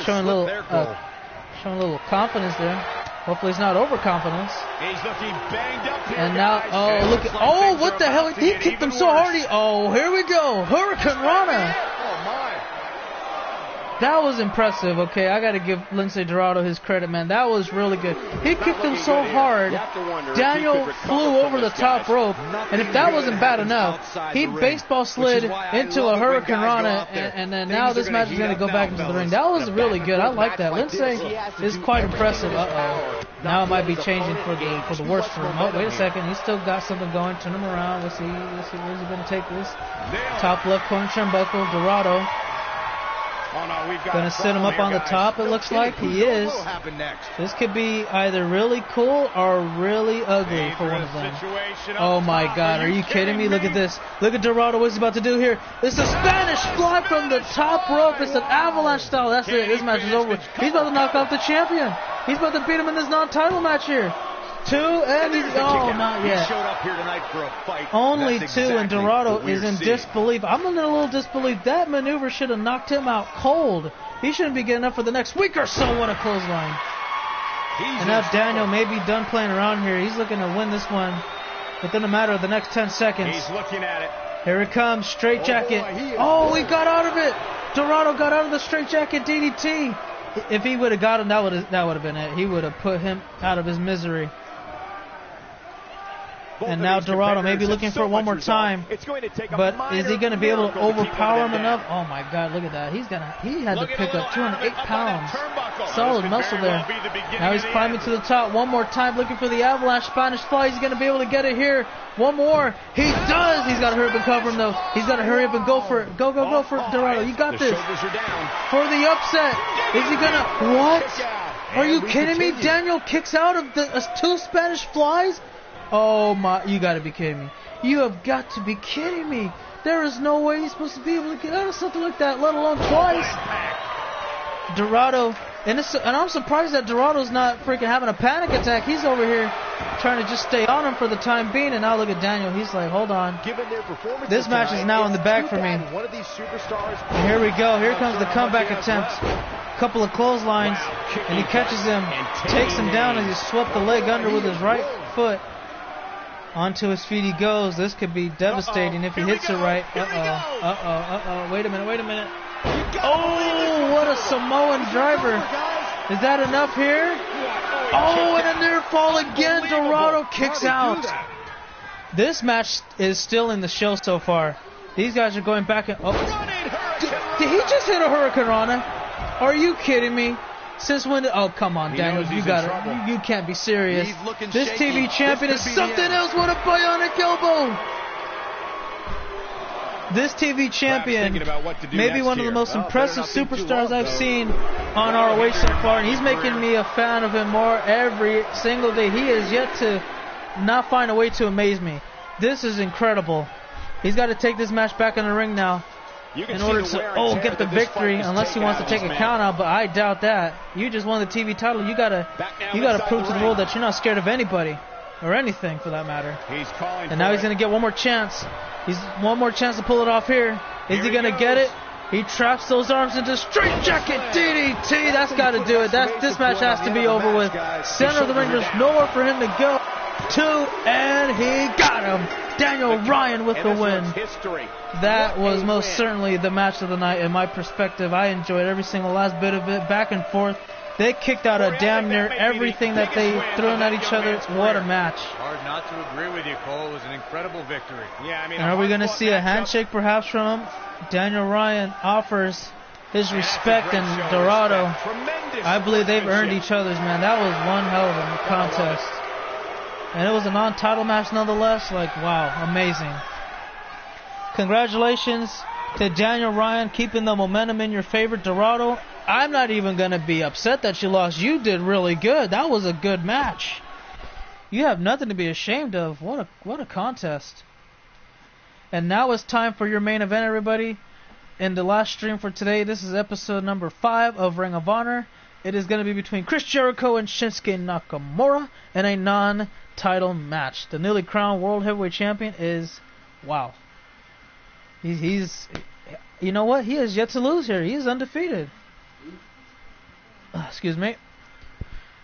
Showing a little confidence there. Hopefully it's not overconfidence. He's looking banged up here. And now, look at... Oh, what the hell? He kicked him so hard. Here we go. Hurricane Rana. That was impressive, okay? I got to give Lince Dorado his credit, man. That was really good. He kicked him so hard, Daniel flew over the top rope, and if that wasn't bad enough, he baseball slid into a Hurricane Rana, and then now this match is going to go back into the ring. That was really good. I like that. Lince is quite impressive. Now it might be changing for the worse for him. Oh, wait a second. He's still got something going. Turn him around. Let's see where's he going to take this. Top left corner turnbuckle, Dorado. Gonna sit him up on the top, it looks like. He is. This could be either really cool or really ugly for one of them. Oh my God, are you kidding me? Look at this. Look at Dorado, what he's about to do here. It's a Spanish fly from the top rope. It's an avalanche style. That's it. This match is over. He's about to knock off the champion. He's about to beat him in this non-title match here. 2, and he's... Oh, not yet. He showed up here tonight for a fight. Only 2, and Dorado is in disbelief. I'm in a little disbelief. That maneuver should have knocked him out cold. He shouldn't be getting up for the next week or so. What a clothesline. And now Daniel may be done playing around here. He's looking to win this one within a matter of the next 10 seconds. He's looking at it. Here it comes. Straight jacket. Oh, he got out of it. Dorado got out of the straight jacket DDT. If he would have got him, that would have been it. He would have put him out of his misery. And now Dorado may be looking for it one more time, but is he going to be able to overpower him enough? Oh my God, look at that. He had to pick up 208 pounds. Solid muscle there. Now he's climbing to the top one more time, looking for the avalanche Spanish fly. He's going to be able to get it here. One more. He does. He's got to hurry up and cover him though. He's got to hurry up and go for it. Go for Dorado. You got this. For the upset. Is he going to... What? Are you kidding me? Daniel kicks out of the 2 Spanish flies? Oh my, you gotta be kidding me. You have got to be kidding me. There is no way he's supposed to be able to get out of something like that, let alone twice. Dorado And I'm surprised that Dorado's not freaking having a panic attack. He's over here trying to just stay on him for the time being. And now look at Daniel. He's like, hold on. This match is now in the bag for me. And here we go. Here comes the comeback attempt. Couple of clotheslines. And he catches him. Takes him down as he swept the leg under with his right foot. Onto his feet he goes. This could be devastating if he hits it right. Wait a minute. Oh, what a Samoan driver. Is that enough here? Oh, and a near fall again. Dorado kicks out. This match is still in the show so far. These guys are going back and... Oh. Did he just hit a Hurricane Rana? Are you kidding me? Since when? Oh, come on, Daniel. You got it. You can't be serious. This TV champion is something else. What a bionic elbow. This TV champion, maybe one of the most impressive superstars I've seen on ROH so far, and he's making me a fan of him more every single day. He has yet to not find a way to amaze me. This is incredible. He's got to take this match back in the ring now in order to get the victory, unless he wants to take a count out, but I doubt that. You just won the TV title. You gotta prove to the world that you're not scared of anybody or anything for that matter. And now he's gonna get one more chance. He's one more chance to pull it off here. Is he gonna get it? He traps those arms into straight jacket DDT. That's got to do it. This match has to be over with. Center of the ring, there's nowhere for him to go to, and he got him. Daniel Ryan with the win. That was most certainly the match of the night in my perspective. I enjoyed every single last bit of it. Back and forth. They kicked out of damn near everything that they threw at each other. What a match. Hard not to agree with you, Cole. It was an incredible victory. Yeah, I mean, and are we going to see a handshake perhaps from him? Daniel Ryan offers his respect, and Dorado, I believe they've earned each other's, man. That was one hell of a contest. And it was a non-title match nonetheless. Like, wow, amazing. Congratulations to Daniel Ryan, keeping the momentum in your favor. Dorado, I'm not even going to be upset that you lost. You did really good. That was a good match. You have nothing to be ashamed of. What a contest. And now it's time for your main event, everybody. In the last stream for today, this is episode number 5 of Ring of Honor. It is going to be between Chris Jericho and Shinsuke Nakamura in a non-title match. The newly crowned World Heavyweight Champion is, wow. He's, you know what? He has yet to lose here. He is undefeated. Excuse me.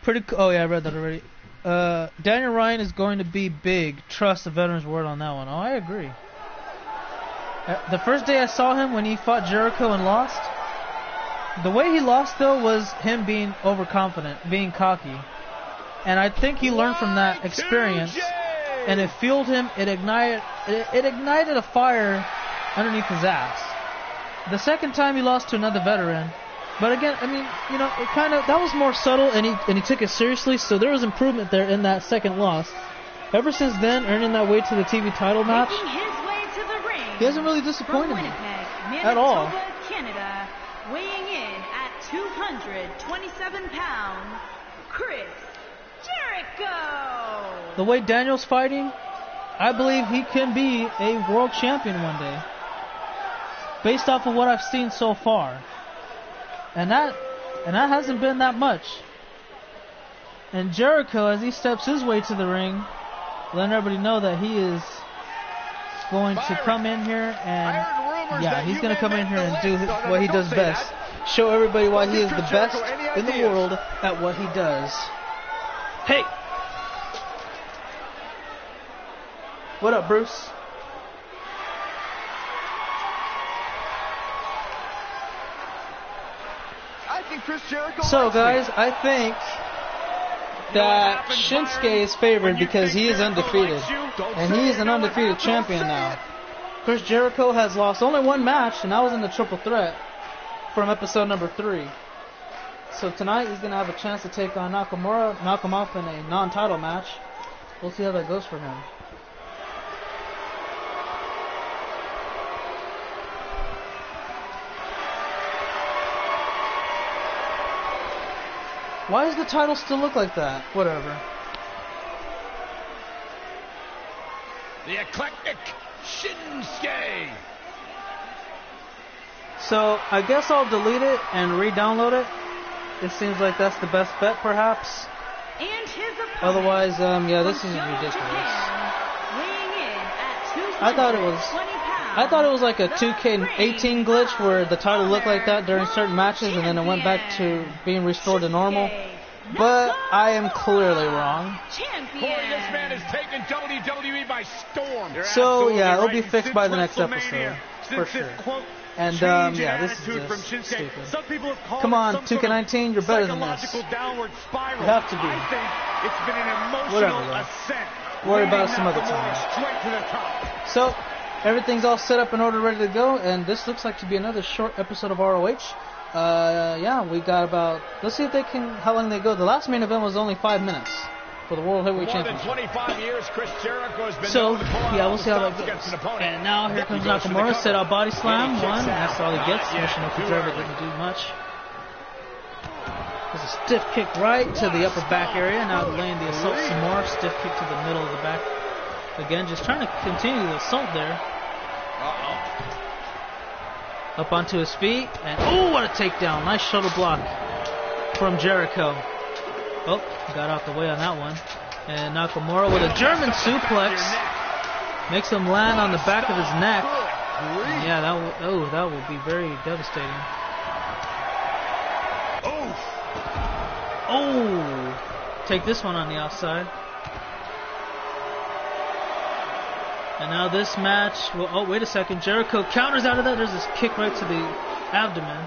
Pretty cool. Oh yeah, I read that already. Daniel Ryan is going to be big. Trust the veteran's word on that one. Oh, I agree. The first day I saw him when he fought Jericho and lost, the way he lost though was him being overconfident, being cocky. And I think he learned from that experience, and it fueled him. It ignited a fire underneath his ass. The second time he lost to another veteran. But again, I mean, you know, it kind of, that was more subtle, and he took it seriously, so there was improvement there in that second loss. Ever since then, earning that way to the TV title match, he hasn't really disappointed me at all. Canada, weighing in at 227 pounds, Chris Jericho. The way Daniel's fighting, I believe he can be a world champion one day, based off of what I've seen so far. And that hasn't been that much. And Jericho, as he steps his way to the ring, letting everybody know that he is going to come in here and, yeah, he's going to come in here and do what he does best. Show everybody why he is the best in the world at what he does. Hey! What up, Bruce? So guys, I think that Shinsuke is favored because he is undefeated, and he is an undefeated champion now. Chris Jericho has lost only one match, and that was in the triple threat from episode number 3. So tonight he's going to have a chance to take on Nakamura, knock him off in a non-title match. We'll see how that goes for him. Why does the title still look like that? Whatever. The eclectic Shinsuke. So, I guess I'll delete it and re-download it. it seems like that's the best bet, perhaps. And his opponent, Otherwise, yeah, this is from Kyoto, ridiculous. Japan, weighing in at I thought it was 220 pounds, I thought it was like a the 2K18 glitch where the title looked like that during certain matches and then it went back to being restored to normal. But I am clearly wrong. Champion. Boy, this man has taken WWE by storm. So yeah, it'll be fixed by the next episode for sure. And yeah, this is just stupid. Some people have called Come on, it some 2K19, you're better than this. psychological downward spiral. You have to be. I think it's been an emotional Whatever, though. ascent. Worry about it leading some other Nakamura time. Straight to the top. So everything's all set up in order, ready to go, and this looks like to be another short episode of ROH. Yeah, we got about. Let's see if they can. How long they go? The last main event was only 5 minutes for the World Heavyweight More than Championship. 25 years, Chris Jericho has been So known to pull out yeah, all we'll the see how that stops against goes. an opponent. And now here comes He goes for the Nakamura. cover. Set out body slam. He kicks One. out. That's all he gets. Yeah, Mission too Conservative early. didn't do much. There's a stiff kick right to the upper back area. Now laying the assault some more. Stiff kick to the middle of the back. Again, just trying to continue the assault there. Up onto his feet, and oh, what a takedown. Nice shoulder block from Jericho. Oh, got out the way on that one. And Nakamura with a German suplex. Makes him land on the back of his neck. And yeah, that will be very devastating. Oh, take this one on the outside. And now this match, well, oh, wait a second. Jericho counters out of that. There's this kick right to the abdomen.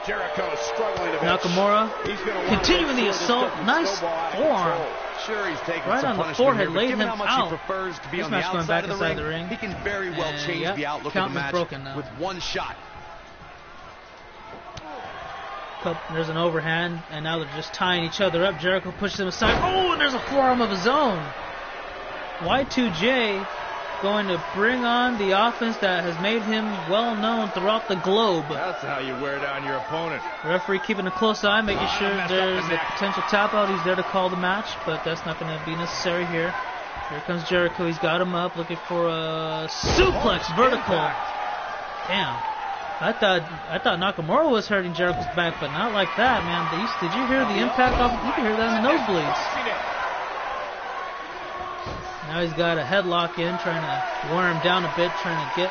Jericho is struggling to Nakamura He's gonna wanna continuing make the sure this assault. doesn't Nice snowball out of forearm. control. Sure, he's taking Right some on the punishment forehead, here, but laid given him how much out. he prefers to be This on the match going outside back of the inside ring, the ring. he can very well And, change yep, the outlook of count the is match broken now. with one shot. There's an overhand, and now they're just tying each other up. Jericho pushes him aside. Oh, and there's a forearm of his own. Y2J going to bring on the offense that has made him well known throughout the globe. That's how you wear down your opponent. The referee keeping a close eye, making sure messed up there's the a neck. potential tap out. He's there to call the match, but that's not going to be necessary here. Here comes Jericho. He's got him up, looking for a suplex, vertical. Damn. I thought Nakamura was hurting Jericho's back, but not like that, man. Did you hear the impact off? You can hear that in the nosebleeds. Now he's got a headlock in, trying to wear him down a bit, trying to get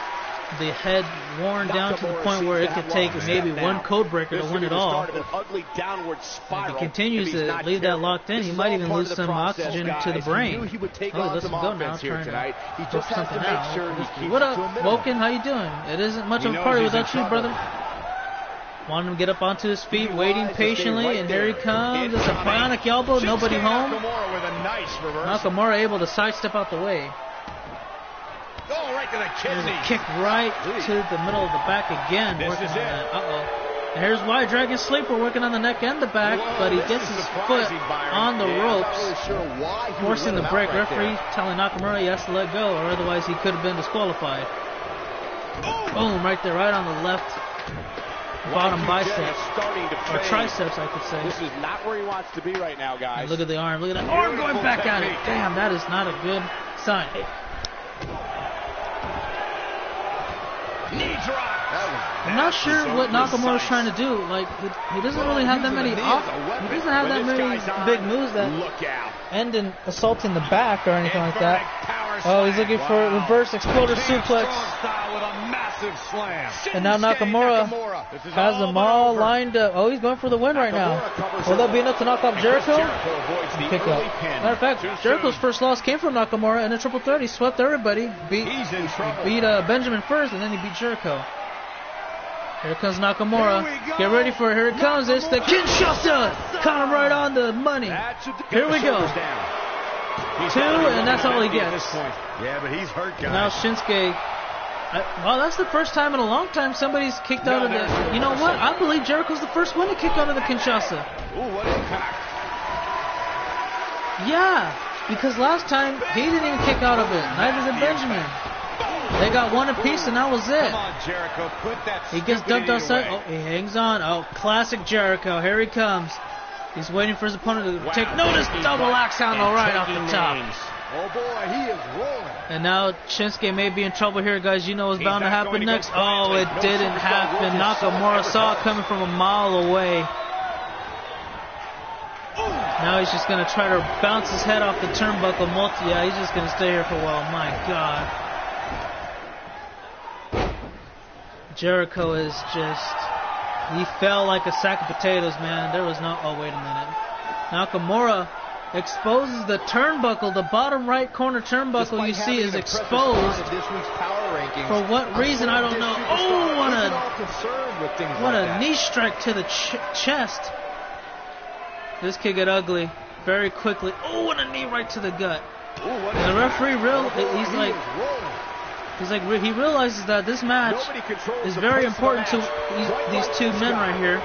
the head worn down to the point where it could take maybe one code breaker to win it all. If he continues to leave that locked in, he might even lose some oxygen to the brain. Oh, let's go now, trying to work something out. What up, Woken? How you doing? It isn't much of a party without you, brother. Wanted him to get up onto his feet, waiting patiently, and here he comes. It's a bionic elbow, nobody home. Nakamura with a nice reverse. Nakamura able to sidestep out the way. Oh, right to the There's kidney. a kick right to the middle of the back again. This Working is on it. that. Uh-oh. And here's why Dragon Sleeper working on the neck and the back, Whoa, but he this gets is his surprising, foot Byron. on the Yeah, ropes, forcing the break. Referee telling Nakamura he has to let go, or otherwise he could have been disqualified. Boom, right there, right on the left bottom bicep, or triceps, I could say. This is not where he wants to be right now, guys. And look at the arm, look at that arm going back at it. Damn, that is not a good sign. Knee drop. I'm not sure what Nakamura's trying to do. Like, he doesn't really have that many he doesn't have that many big moves that end in assaulting the back or anything like that. Oh, he's looking for a reverse exploder suplex. And now Nakamura has them all lined up. Oh, he's going for the win right now. Will that be enough to knock off Jericho? Pick up. Matter of fact, Jericho's first loss came from Nakamura in a triple threat. He swept everybody. Beat Benjamin first, and then he beat Jericho. Here comes Nakamura. Get ready for it. Here it comes. It's the Kinshasa. Caught him right on the money. Here we go. 2, and that's all he gets. Yeah, but he's hurt, guys. Now Shinsuke. Well, that's the first time in a long time somebody's kicked out of the... You know what? I believe Jericho's the first one to kick out of the Kinshasa. Ooh, what impact. Yeah, because last time he didn't even kick out of it. Neither did Benjamin. They got one apiece, and that was it. Come on, Jericho, put that He gets dumped outside. Oh, he hangs on. Oh, classic Jericho. Here he comes. He's waiting for his opponent to take notice. Double axe handle right off the top. Oh boy, he is rolling. And now Shinsuke may be in trouble here, guys. You know what's bound to happen next. Oh, it didn't happen. Nakamura saw it coming from a mile away. Now he's just going to try to bounce his head off the turnbuckle. Yeah, he's just going to stay here for a while. My God. Jericho is just... He fell like a sack of potatoes, man. There was no... Oh, wait a minute. Nakamura exposes the turnbuckle. The bottom right corner turnbuckle you see is exposed. For what reason, I don't know. Oh, what a knee strike to the chest. This could get ugly very quickly. Oh, and a knee right to the gut. And the referee, he realizes that this match is very important to these two men right here.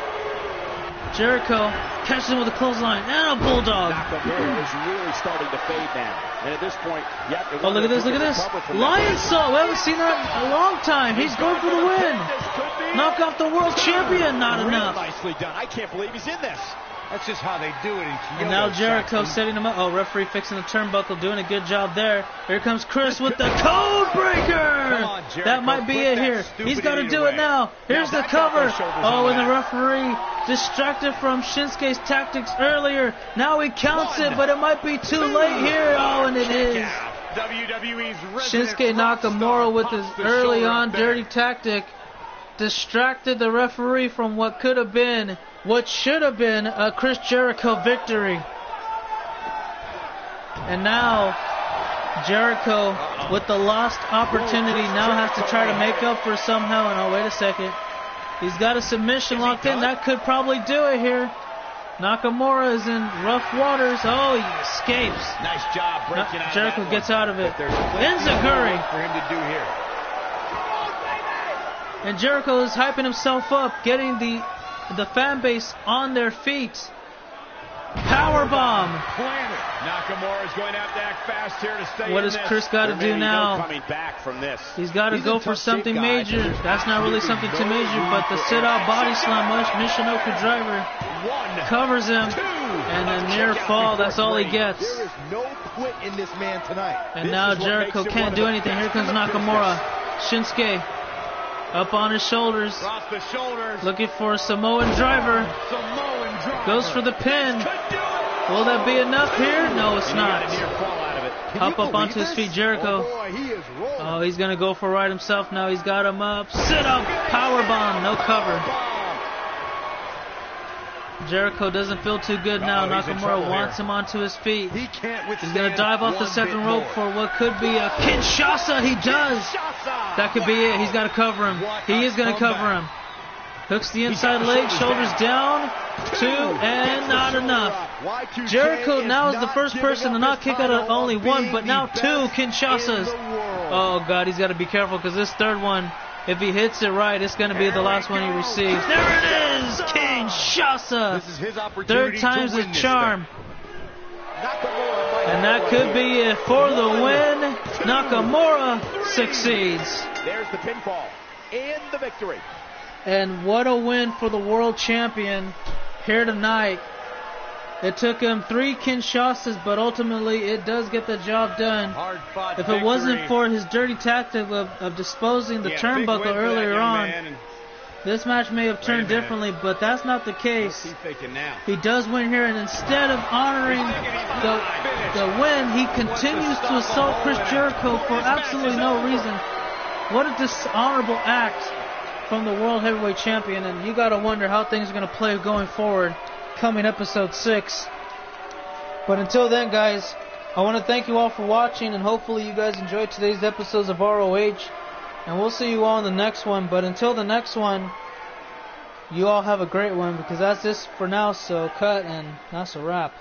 Jericho catches him with a clothesline and a bulldog. Nakamura is really starting to fade now. And at this point, oh, look at this, look at this. Lion Salt, we haven't seen that in a long time. He's going for the win. Knock off the world champion, not enough. Nicely done. I can't believe he's in this. That's just how they do it. And now Jericho setting him up. Oh, referee fixing the turnbuckle, doing a good job there. Here comes Chris with the code breaker. That might be it here. He's got to do it now. Here's the cover. Oh, and the referee distracted from Shinsuke's tactics earlier. Now he counts it, but it might be too late here. Oh, and it is. Shinsuke Nakamura with his early on dirty tactic distracted the referee from what could have been, what should have been a Chris Jericho victory. And now Jericho, with the lost opportunity, now has to try to make up for somehow. And oh, wait a second. He's got a submission locked in. That could probably do it here. Nakamura is in rough waters. Oh, he escapes. Nice job breaking out. Jericho gets out of it. Enziguri for him to do here. And Jericho is hyping himself up, getting the fan base on their feet. Powerbomb. Nakamura is going to have to act fast here to stay. What does Chris got to do now? Coming back from this. He's got to go for something major. That's not really something too major, but the sit-out body slam, Michinoku driver covers him, and a near fall. That's all he gets. There is no quit in this man tonight. And now Jericho can't do anything. Here comes Nakamura. Shinsuke up on his shoulders, looking for a Samoan driver. Goes for the pin. Will that be enough here? No, it's not. Hop up onto his feet, Jericho. Oh, he's going to go for it right himself now. He's got him up. Sit up. Powerbomb. No cover. Jericho doesn't feel too good now. Nakamura wants him onto his feet. He's going to dive off the second rope for what could be a Kinshasa. He does. That could be it. He's got to cover him. He is going to cover him. Hooks the inside leg, shoulders down, 2, and not enough. Jericho now is the first person to not kick out of only 1, but now 2 Kinshasas. Oh, God, he's got to be careful because this third one, if he hits it right, it's going to be the last one he receives. There it is, Kinshasa. Third time's the charm. And that could be it for the win. Nakamura succeeds. There's the pinfall and the victory. And what a win for the world champion here tonight. It took him 3 Kinshasas, but ultimately it does get the job done. If it wasn't for his dirty tactic of disposing the turnbuckle earlier on, this match may have turned differently, but that's not the case. He does win here, and instead of honoring the win, he continues to assault Chris Jericho for absolutely no reason. What a dishonorable act from the World Heavyweight Champion, and you got to wonder how things are going to play going forward coming episode 6. But until then, guys, I want to thank you all for watching, and hopefully you guys enjoyed today's episodes of ROH, and we'll see you all in the next one. But until the next one, you all have a great one, because that's this for now, so cut, and that's a wrap.